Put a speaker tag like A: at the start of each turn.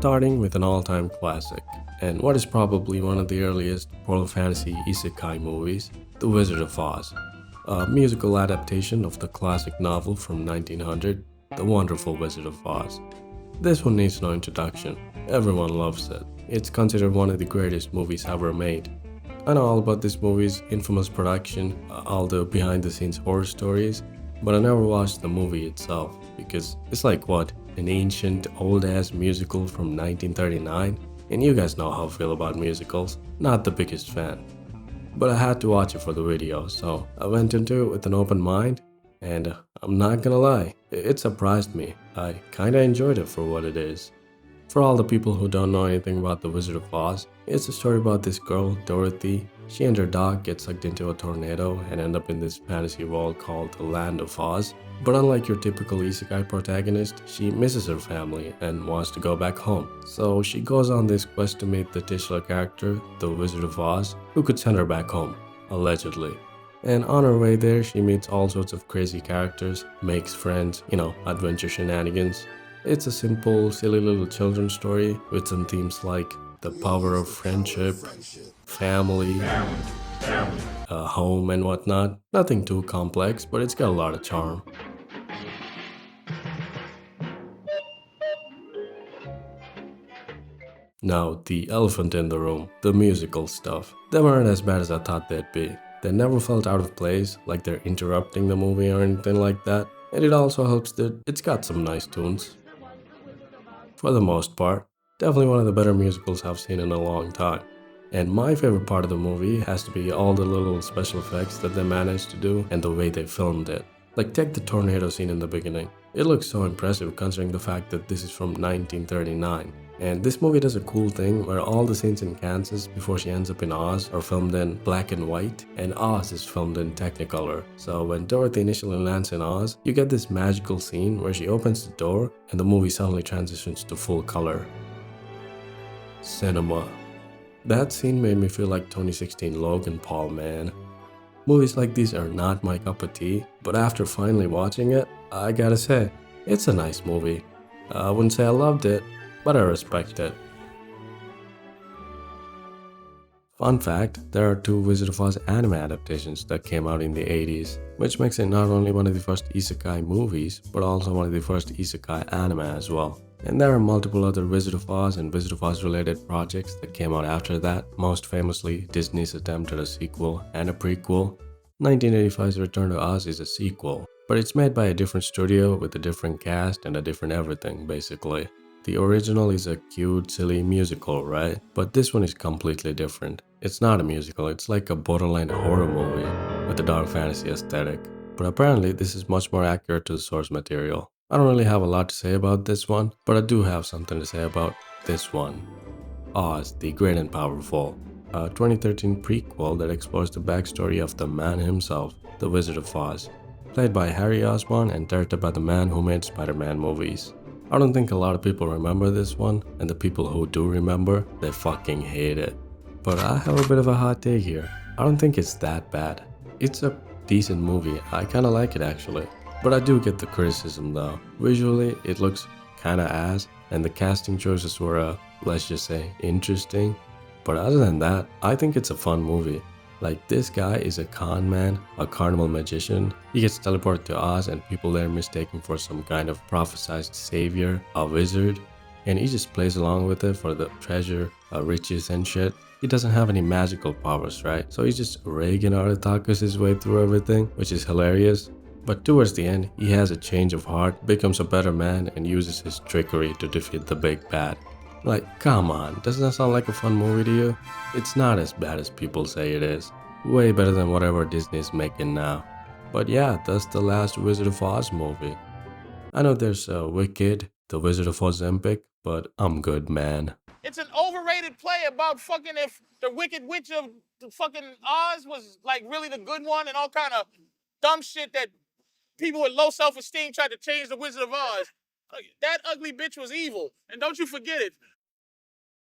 A: starting with an all-time classic, and what is probably one of the earliest world fantasy isekai movies, The Wizard of Oz, a musical adaptation of the classic novel from 1900, The Wonderful Wizard of Oz. This one needs no introduction. Everyone loves it. It's considered one of the greatest movies ever made. I know all about this movie's infamous production, all the behind-the-scenes horror stories, but I never watched the movie itself because it's like what? An ancient, old-ass musical from 1939? And you guys know how I feel about musicals. Not the biggest fan. But I had to watch it for the video, so I went into it with an open mind, and I'm not gonna lie, it surprised me. I kinda enjoyed it for what it is. For all the people who don't know anything about The Wizard of Oz, it's a story about this girl, Dorothy. She and her dog get sucked into a tornado and end up in this fantasy world called the Land of Oz. But unlike your typical isekai protagonist, she misses her family and wants to go back home. So she goes on this quest to meet the titular character, the Wizard of Oz, who could send her back home, allegedly. And on her way there, she meets all sorts of crazy characters, makes friends, adventure shenanigans. It's a simple, silly little children's story with some themes like the power of friendship, family, home, and whatnot. Nothing too complex, but it's got a lot of charm. Now, the elephant in the room, the musical stuff. They weren't as bad as I thought they'd be. They never felt out of place, like they're interrupting the movie or anything like that. And it also helps that it's got some nice tunes. For the most part, definitely one of the better musicals I've seen in a long time. And my favorite part of the movie has to be all the little special effects that they managed to do and the way they filmed it. Like take the tornado scene in the beginning. It looks so impressive considering the fact that this is from 1939. And this movie does a cool thing where all the scenes in Kansas before she ends up in Oz are filmed in black and white, and Oz is filmed in Technicolor. So when Dorothy initially lands in Oz, you get this magical scene where she opens the door and the movie suddenly transitions to full color. Cinema. That scene made me feel like 2016 Logan Paul, man. Movies like these are not my cup of tea, but after finally watching it, I gotta say, it's a nice movie. I wouldn't say I loved it, but I respect it. Fun fact, there are two Wizard of Oz anime adaptations that came out in the 80s, which makes it not only one of the first isekai movies, but also one of the first isekai anime as well. And there are multiple other Wizard of Oz and Wizard of Oz related projects that came out after that, most famously Disney's attempt at a sequel and a prequel. 1985's Return to Oz is a sequel, but it's made by a different studio with a different cast and a different everything, basically. The original is a cute, silly musical, right? But this one is completely different. It's not a musical, it's like a borderline horror movie with a dark fantasy aesthetic. But apparently this is much more accurate to the source material. I don't really have a lot to say about this one, but I do have something to say about this one. Oz, the Great and Powerful, a 2013 prequel that explores the backstory of the man himself, the Wizard of Oz, played by Harry Osborn and directed by the man who made Spider-Man movies. I don't think a lot of people remember this one, and the people who do remember, they fucking hate it. But I have a bit of a hot take here. I don't think it's that bad. It's a decent movie, I kinda like it actually. But I do get the criticism though. Visually, it looks kinda ass, and the casting choices were, let's just say, interesting. But other than that, I think it's a fun movie. Like, this guy is a con man, a carnival magician. He gets teleported to Oz and people there mistake him for some kind of prophesized savior, a wizard. And he just plays along with it for the treasure, riches and shit. He doesn't have any magical powers, right? So he's just Reagan Arataka's his way through everything, which is hilarious. But towards the end, he has a change of heart, becomes a better man, and uses his trickery to defeat the big bad. Like, come on, doesn't that sound like a fun movie to you? It's not as bad as people say it is. Way better than whatever Disney's making now. But yeah, that's the last Wizard of Oz movie. I know there's Wicked, the Wizard of Ozempic, but I'm good, man.
B: It's an overrated play about fucking if the Wicked Witch of the fucking Oz was like really the good one and all kind of dumb shit that people with low self-esteem tried to change the Wizard of Oz. That ugly bitch was evil. And don't you forget it.